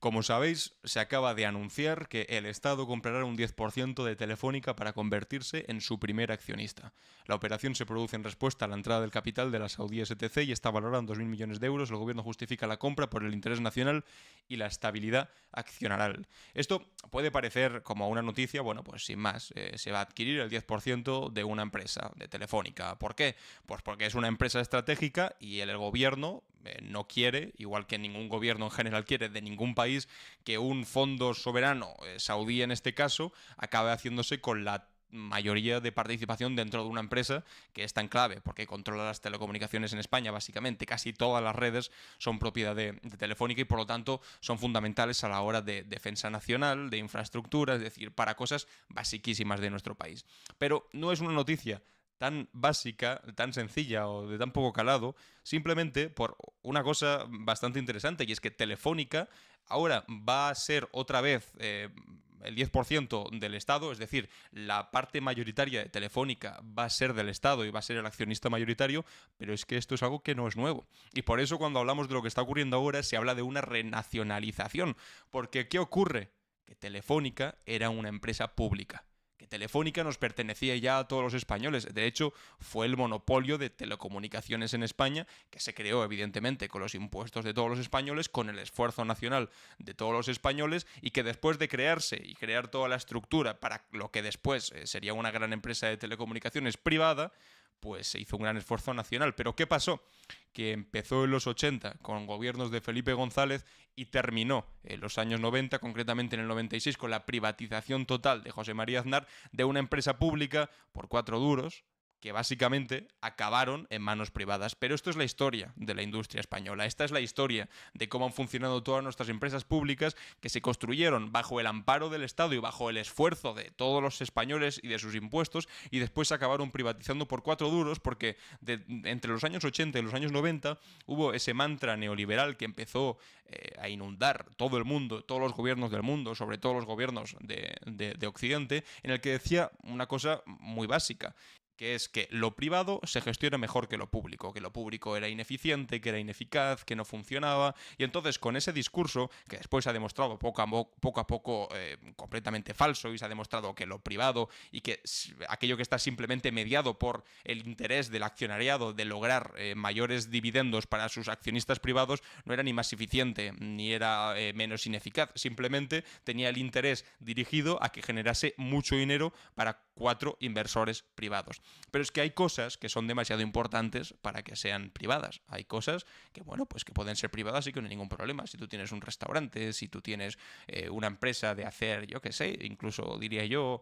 Como sabéis, se acaba de anunciar que el Estado comprará un 10% de Telefónica para convertirse en su primer accionista. La operación se produce en respuesta a la entrada del capital de la saudí STC y está valorada en 2.000 millones de euros. El gobierno justifica la compra por el interés nacional y la estabilidad accionarial. Esto puede parecer como una noticia, bueno, pues sin más, se va a adquirir el 10% de una empresa, de Telefónica. ¿Por qué? Pues porque es una empresa estratégica y el gobierno no quiere, igual que ningún gobierno en general quiere de ningún país, que un fondo soberano, saudí en este caso, acabe haciéndose con la mayoría de participación dentro de una empresa que es tan clave porque controla las telecomunicaciones en España. Básicamente casi todas las redes son propiedad de Telefónica y por lo tanto son fundamentales a la hora de defensa nacional, de infraestructura, es decir, para cosas basiquísimas de nuestro país. Pero no es una noticia tan básica, tan sencilla o de tan poco calado, simplemente por una cosa bastante interesante, y es que Telefónica ahora va a ser otra vez el 10% del Estado, es decir, la parte mayoritaria de Telefónica va a ser del Estado y va a ser el accionista mayoritario, pero es que esto es algo que no es nuevo. Y por eso cuando hablamos de lo que está ocurriendo ahora se habla de una renacionalización, porque ¿qué ocurre? Que Telefónica era una empresa pública, que Telefónica nos pertenecía ya a todos los españoles. De hecho, fue el monopolio de telecomunicaciones en España, que se creó evidentemente con los impuestos de todos los españoles, con el esfuerzo nacional de todos los españoles, y que después de crearse y crear toda la estructura para lo que después sería una gran empresa de telecomunicaciones privada, pues se hizo un gran esfuerzo nacional. Pero ¿qué pasó? Que empezó en los 80 con gobiernos de Felipe González y terminó en los años 90, concretamente en el 96, con la privatización total de José María Aznar de una empresa pública por 4 duros, que básicamente acabaron en manos privadas. Pero esto es la historia de la industria española. Esta es la historia de cómo han funcionado todas nuestras empresas públicas que se construyeron bajo el amparo del Estado y bajo el esfuerzo de todos los españoles y de sus impuestos, y después se acabaron privatizando por 4 duros porque entre los años 80 y los años 90 hubo ese mantra neoliberal que empezó a inundar todo el mundo, todos los gobiernos del mundo, sobre todo los gobiernos de Occidente, en el que decía una cosa muy básica, que es que lo privado se gestiona mejor que lo público era ineficiente, que era ineficaz, que no funcionaba, y entonces con ese discurso, que después se ha demostrado poco a poco completamente falso, y se ha demostrado que lo privado y que aquello que está simplemente mediado por el interés del accionariado de lograr mayores dividendos para sus accionistas privados, no era ni más eficiente ni era menos ineficaz, simplemente tenía el interés dirigido a que generase mucho dinero para 4 inversores privados. Pero es que hay cosas que son demasiado importantes para que sean privadas. Hay cosas que, bueno, pues que pueden ser privadas y que no hay ningún problema. Si tú tienes un restaurante, si tú tienes una empresa de hacer, yo qué sé, incluso diría yo,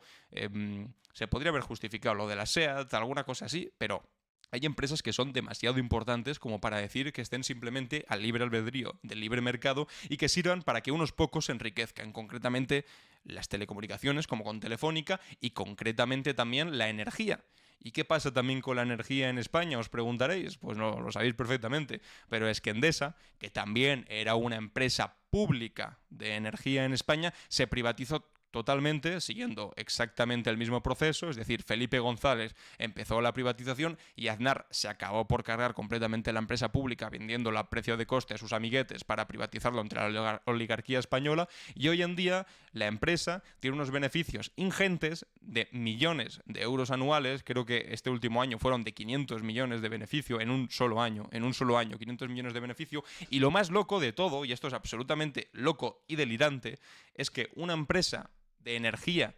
se podría haber justificado lo de la SEAT, alguna cosa así, pero hay empresas que son demasiado importantes como para decir que estén simplemente al libre albedrío del libre mercado y que sirvan para que unos pocos se enriquezcan, concretamente las telecomunicaciones, como con Telefónica, y concretamente también la energía. ¿Y qué pasa también con la energía en España? Os preguntaréis. Pues no, lo sabéis perfectamente. Pero es que Endesa, que también era una empresa pública de energía en España, se privatizó totalmente, siguiendo exactamente el mismo proceso, es decir, Felipe González empezó la privatización y Aznar se acabó por cargar completamente la empresa pública vendiéndola a precio de coste a sus amiguetes para privatizarlo entre la oligarquía española, y hoy en día la empresa tiene unos beneficios ingentes de millones de euros anuales. Creo que este último año fueron de 500 millones de beneficio en un solo año, 500 millones de beneficio, y lo más loco de todo, y esto es absolutamente loco y delirante, es que una empresa de energía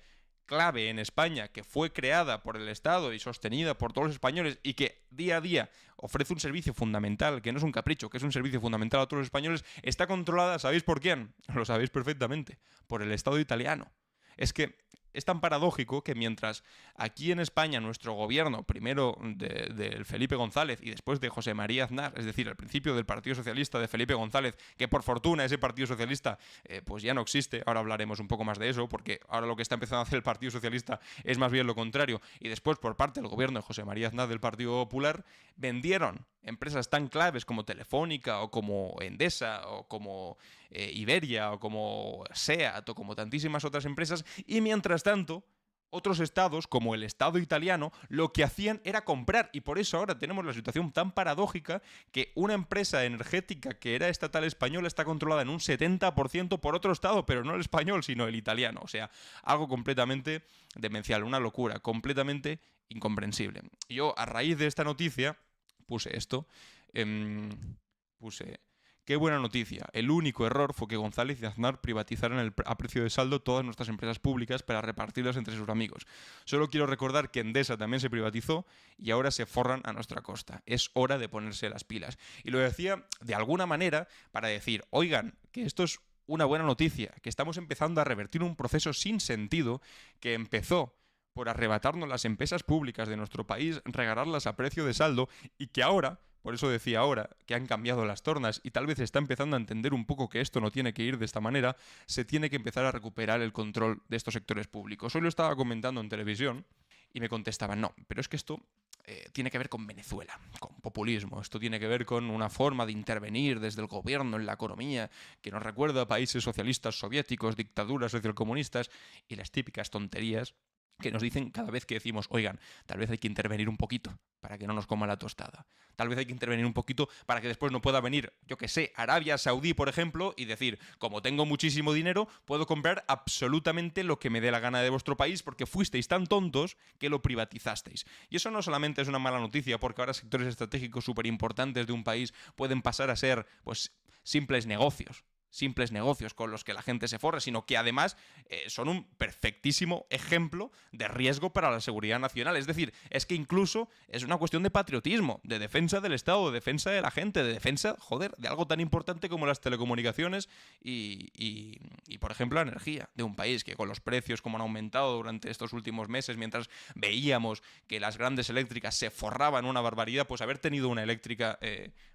clave en España, que fue creada por el Estado y sostenida por todos los españoles y que día a día ofrece un servicio fundamental, que no es un capricho, que es un servicio fundamental a todos los españoles, está controlada, ¿sabéis por quién? Lo sabéis perfectamente, por el Estado italiano. Es que es tan paradójico que mientras aquí en España nuestro gobierno, primero de Felipe González y después de José María Aznar, es decir, al principio del Partido Socialista de Felipe González, que por fortuna ese Partido Socialista pues ya no existe, ahora hablaremos un poco más de eso, porque ahora lo que está empezando a hacer el Partido Socialista es más bien lo contrario, y después por parte del gobierno de José María Aznar del Partido Popular, vendieron empresas tan claves como Telefónica o como Endesa o como Iberia o como SEAT o como tantísimas otras empresas, y mientras tanto Otros estados, como el estado italiano, lo que hacían era comprar, y por eso ahora tenemos la situación tan paradójica que una empresa energética que era estatal española está controlada en un 70% por otro estado, pero no el español, sino el italiano. O sea, algo completamente demencial, una locura, completamente incomprensible. Yo, a raíz de esta noticia, puse esto, puse... Qué buena noticia. El único error fue que González y Aznar privatizaran a precio de saldo todas nuestras empresas públicas para repartirlas entre sus amigos. Solo quiero recordar que Endesa también se privatizó y ahora se forran a nuestra costa. Es hora de ponerse las pilas. Y lo decía de alguna manera para decir, oigan, que esto es una buena noticia, que estamos empezando a revertir un proceso sin sentido que empezó por arrebatarnos las empresas públicas de nuestro país, regalarlas a precio de saldo y que ahora... Por eso decía ahora que han cambiado las tornas y tal vez está empezando a entender un poco que esto no tiene que ir de esta manera, se tiene que empezar a recuperar el control de estos sectores públicos. Hoy lo estaba comentando en televisión y me contestaban, no, pero es que esto tiene que ver con Venezuela, con populismo, esto tiene que ver con una forma de intervenir desde el gobierno en la economía que nos recuerda a países socialistas soviéticos, dictaduras socialcomunistas y las típicas tonterías que nos dicen cada vez que decimos, oigan, tal vez hay que intervenir un poquito para que no nos coma la tostada. Tal vez hay que intervenir un poquito para que después no pueda venir, yo que sé, Arabia Saudí, por ejemplo, y decir, como tengo muchísimo dinero, puedo comprar absolutamente lo que me dé la gana de vuestro país porque fuisteis tan tontos que lo privatizasteis. Y eso no solamente es una mala noticia porque ahora sectores estratégicos súper importantes de un país pueden pasar a ser, pues, simples negocios con los que la gente se forra, sino que además son un perfectísimo ejemplo de riesgo para la seguridad nacional. Es decir, es que incluso es una cuestión de patriotismo, de defensa del Estado, de defensa de la gente, de defensa, joder, de algo tan importante como las telecomunicaciones y por ejemplo, la energía de un país que con los precios como han aumentado durante estos últimos meses, mientras veíamos que las grandes eléctricas se forraban una barbaridad, pues haber tenido una eléctrica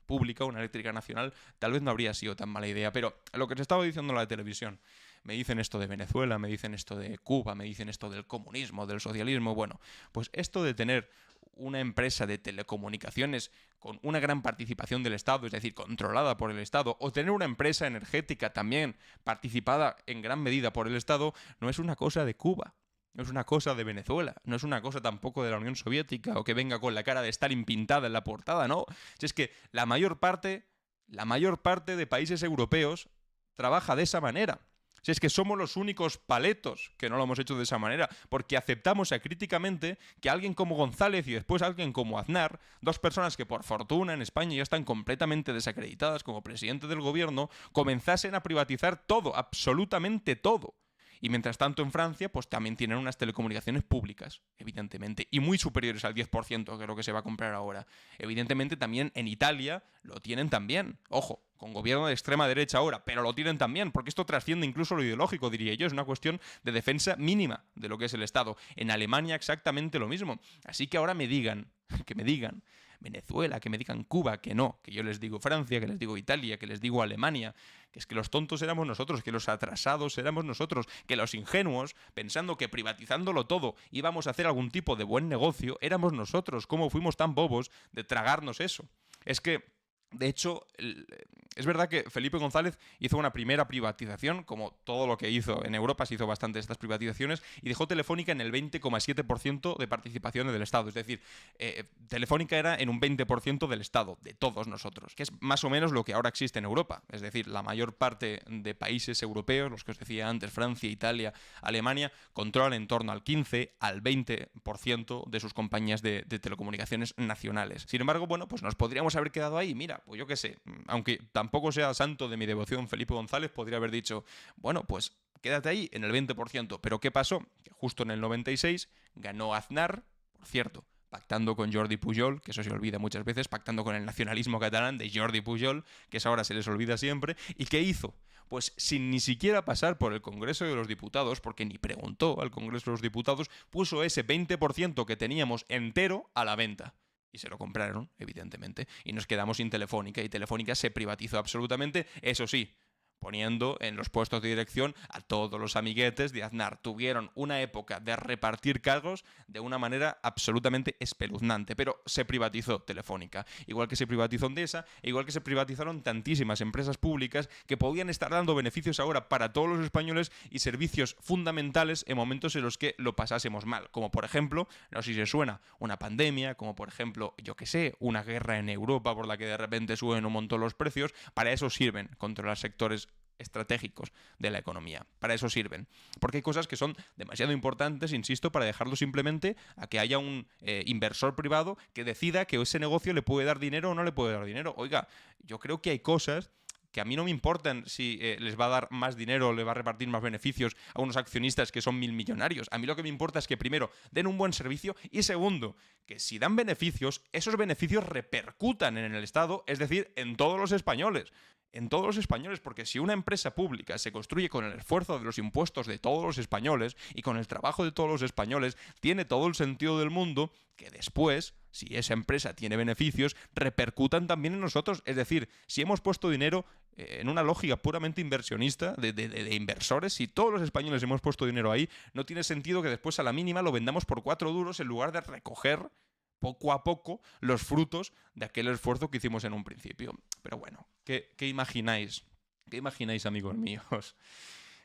pública, una eléctrica nacional, tal vez no habría sido tan mala idea. Pero lo que te estaba diciendo en la televisión, me dicen esto de Venezuela, me dicen esto de Cuba, me dicen esto del comunismo, del socialismo, bueno, pues esto de tener una empresa de telecomunicaciones con una gran participación del Estado, es decir, controlada por el Estado, o tener una empresa energética también participada en gran medida por el Estado, no es una cosa de Cuba. No es una cosa de Venezuela, no es una cosa tampoco de la Unión Soviética o que venga con la cara de Stalin pintada en la portada, no. Si es que la mayor parte de países europeos trabaja de esa manera. Si es que somos los únicos paletos que no lo hemos hecho de esa manera, porque aceptamos acríticamente que alguien como González y después alguien como Aznar, dos personas que por fortuna en España ya están completamente desacreditadas como presidente del gobierno, comenzasen a privatizar todo, absolutamente todo. Y mientras tanto en Francia, pues también tienen unas telecomunicaciones públicas, evidentemente, y muy superiores al 10%, que es lo que se va a comprar ahora. Evidentemente también en Italia lo tienen también. Ojo, con gobierno de extrema derecha ahora, pero lo tienen también, porque esto trasciende incluso lo ideológico, diría yo. Es una cuestión de defensa mínima de lo que es el Estado. En Alemania exactamente lo mismo. Así que ahora que me digan Venezuela, que me digan Cuba, que no, que yo les digo Francia, que les digo Italia, que les digo Alemania, que es que los tontos éramos nosotros, que los atrasados éramos nosotros, que los ingenuos, pensando que privatizándolo todo íbamos a hacer algún tipo de buen negocio, éramos nosotros. ¿Cómo fuimos tan bobos de tragarnos eso? Es que, de hecho, es verdad que Felipe González hizo una primera privatización, como todo lo que hizo en Europa, se hizo bastante estas privatizaciones, y dejó Telefónica en el 20,7% de participaciones del Estado. Es decir, Telefónica era en un 20% del Estado, de todos nosotros, que es más o menos lo que ahora existe en Europa. Es decir, la mayor parte de países europeos, los que os decía antes, Francia, Italia, Alemania, controlan en torno al 15 al 20% de sus compañías de telecomunicaciones nacionales. Sin embargo, bueno, pues nos podríamos haber quedado ahí. Mira, pues yo qué sé, aunque tampoco sea santo de mi devoción Felipe González, podría haber dicho, bueno, pues quédate ahí en el 20%. Pero ¿qué pasó? Que justo en el 96 ganó Aznar, por cierto, pactando con Jordi Pujol, que eso se olvida muchas veces, pactando con el nacionalismo catalán de Jordi Pujol, que eso ahora se les olvida siempre. ¿Y qué hizo? Pues sin ni siquiera pasar por el Congreso de los Diputados, porque ni preguntó al Congreso de los Diputados, puso ese 20% que teníamos entero a la venta. Y se lo compraron, evidentemente, y nos quedamos sin Telefónica, y Telefónica se privatizó absolutamente, eso sí, poniendo en los puestos de dirección a todos los amiguetes de Aznar. Tuvieron una época de repartir cargos de una manera absolutamente espeluznante, pero se privatizó Telefónica, igual que se privatizó Endesa, igual que se privatizaron tantísimas empresas públicas que podían estar dando beneficios ahora para todos los españoles y servicios fundamentales en momentos en los que lo pasásemos mal, como por ejemplo, no sé si se suena, una pandemia, como por ejemplo, yo que sé, una guerra en Europa por la que de repente suben un montón los precios. Para eso sirven controlar sectores estratégicos de la economía. Para eso sirven. Porque hay cosas que son demasiado importantes, insisto, para dejarlo simplemente a que haya un inversor privado que decida que ese negocio le puede dar dinero o no le puede dar dinero. Oiga, yo creo que hay cosas que a mí no me importan si les va a dar más dinero o le va a repartir más beneficios a unos accionistas que son millonarios. A mí lo que me importa es que primero den un buen servicio y segundo, que si dan beneficios, esos beneficios repercutan en el Estado, es decir, en todos los españoles. En todos los españoles, porque si una empresa pública se construye con el esfuerzo de los impuestos de todos los españoles y con el trabajo de todos los españoles, tiene todo el sentido del mundo que después, si esa empresa tiene beneficios, repercutan también en nosotros. Es decir, si hemos puesto dinero en una lógica puramente inversionista, de inversores, si todos los españoles hemos puesto dinero ahí, no tiene sentido que después a la mínima lo vendamos por 4 duros en lugar de recoger poco a poco los frutos de aquel esfuerzo que hicimos en un principio. Pero bueno, ¿qué imagináis? ¿Qué imagináis, amigos míos?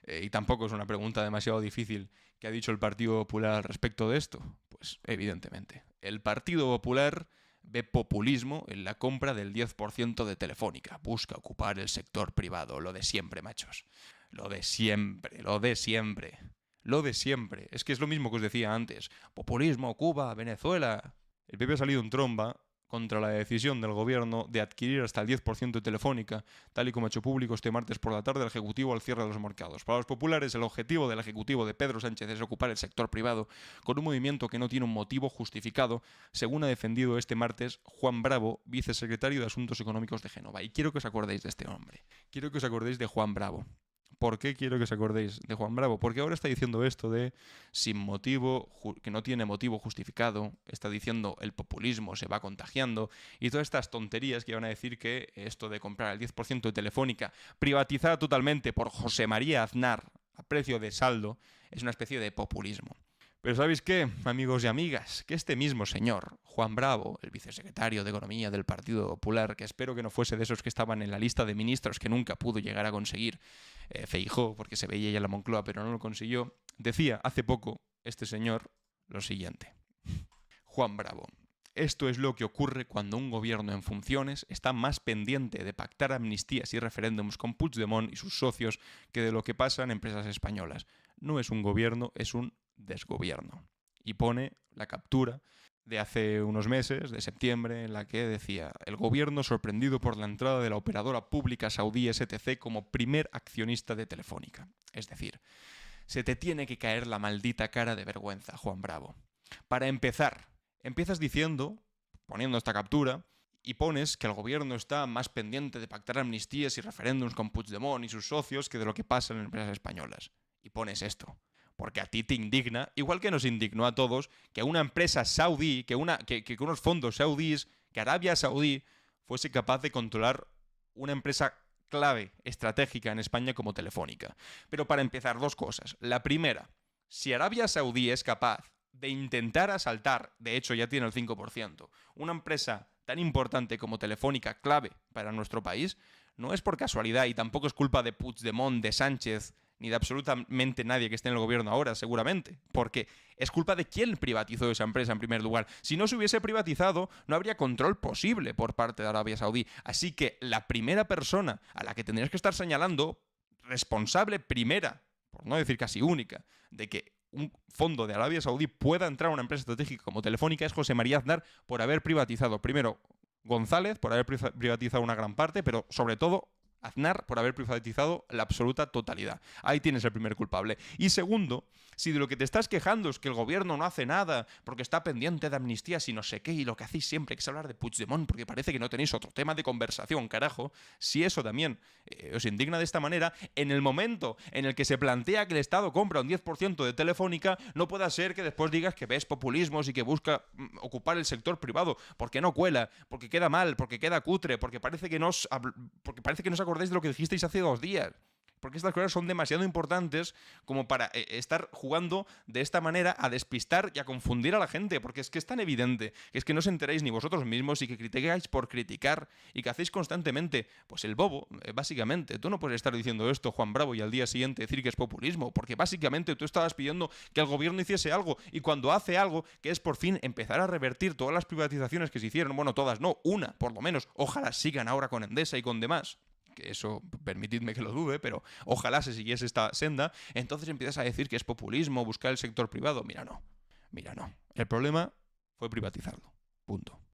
Y tampoco es una pregunta demasiado difícil. ¿Qué ha dicho el Partido Popular al respecto de esto? Pues evidentemente, el Partido Popular ve populismo en la compra del 10% de Telefónica. Busca ocupar el sector privado. Lo de siempre, machos. Lo de siempre, lo de siempre. Lo de siempre. Es que es lo mismo que os decía antes. Populismo, Cuba, Venezuela. El PP ha salido en tromba contra la decisión del gobierno de adquirir hasta el 10% de Telefónica, tal y como ha hecho público este martes por la tarde el Ejecutivo al cierre de los mercados. Para los populares, el objetivo del Ejecutivo de Pedro Sánchez es ocupar el sector privado con un movimiento que no tiene un motivo justificado, según ha defendido este martes Juan Bravo, vicesecretario de Asuntos Económicos de Génova. Y quiero que os acordéis de este hombre. Quiero que os acordéis de Juan Bravo. ¿Por qué quiero que os acordéis de Juan Bravo? Porque ahora está diciendo esto de sin motivo, que no tiene motivo justificado, está diciendo el populismo se va contagiando y todas estas tonterías que van a decir que esto de comprar el 10% de Telefónica, privatizada totalmente por José María Aznar a precio de saldo, es una especie de populismo. Pero ¿sabéis qué, amigos y amigas? Que este mismo señor, Juan Bravo, el vicesecretario de Economía del Partido Popular, que espero que no fuese de esos que estaban en la lista de ministros que nunca pudo llegar a conseguir Feijóo, porque se veía ya en la Moncloa, pero no lo consiguió, decía hace poco este señor lo siguiente. Juan Bravo. Esto es lo que ocurre cuando un gobierno en funciones está más pendiente de pactar amnistías y referéndums con Puigdemont y sus socios que de lo que pasa en empresas españolas. No es un gobierno, es un desgobierno. Y pone la captura de hace unos meses, de septiembre, en la que decía: el gobierno sorprendido por la entrada de la operadora pública saudí STC como primer accionista de Telefónica. Es decir, se te tiene que caer la maldita cara de vergüenza, Juan Bravo. Para empezar, empiezas diciendo, poniendo esta captura, y pones que el gobierno está más pendiente de pactar amnistías y referéndums con Puigdemont y sus socios que de lo que pasa en empresas españolas. Y pones esto. Porque a ti te indigna, igual que nos indignó a todos, que una empresa saudí, que unos fondos saudíes, que Arabia Saudí fuese capaz de controlar una empresa clave, estratégica en España como Telefónica. Pero para empezar, dos cosas. La primera, si Arabia Saudí es capaz de intentar asaltar, de hecho ya tiene el 5%, una empresa tan importante como Telefónica, clave para nuestro país, no es por casualidad y tampoco es culpa de Puigdemont, de Sánchez, ni de absolutamente nadie que esté en el gobierno ahora, seguramente, porque es culpa de quién privatizó esa empresa en primer lugar. Si no se hubiese privatizado, no habría control posible por parte de Arabia Saudí. Así que la primera persona a la que tendrías que estar señalando, responsable primera, por no decir casi única, de que un fondo de Arabia Saudí pueda entrar a una empresa estratégica como Telefónica, es José María Aznar por haber privatizado, primero, González, por haber privatizado una gran parte, pero sobre todo Aznar por haber privatizado la absoluta totalidad. Ahí tienes el primer culpable. Y segundo, si de lo que te estás quejando es que el gobierno no hace nada porque está pendiente de amnistías y no sé qué, y lo que hacéis siempre es hablar de Puigdemont porque parece que no tenéis otro tema de conversación, carajo, si eso también os indigna de esta manera, en el momento en el que se plantea que el Estado compra un 10% de Telefónica, no pueda ser que después digas que ves populismos y que busca ocupar el sector privado, porque no cuela, porque queda mal, porque queda cutre, porque parece que no os acordáis acordáis de lo que dijisteis hace 2 días. Porque estas cosas son demasiado importantes como para estar jugando de esta manera a despistar y a confundir a la gente, porque es que es tan evidente, que es que no os enteráis ni vosotros mismos y que criticáis por criticar y que hacéis constantemente, pues el bobo, básicamente. Tú no puedes estar diciendo esto, Juan Bravo, y al día siguiente decir que es populismo, porque básicamente tú estabas pidiendo que el gobierno hiciese algo, y cuando hace algo, que es por fin empezar a revertir todas las privatizaciones que se hicieron, bueno, todas no, una, por lo menos, ojalá sigan ahora con Endesa y con demás, que eso, permitidme que lo dude, pero ojalá se siguiese esta senda, entonces empiezas a decir que es populismo buscar el sector privado. Mira, no. El problema fue privatizarlo. Punto.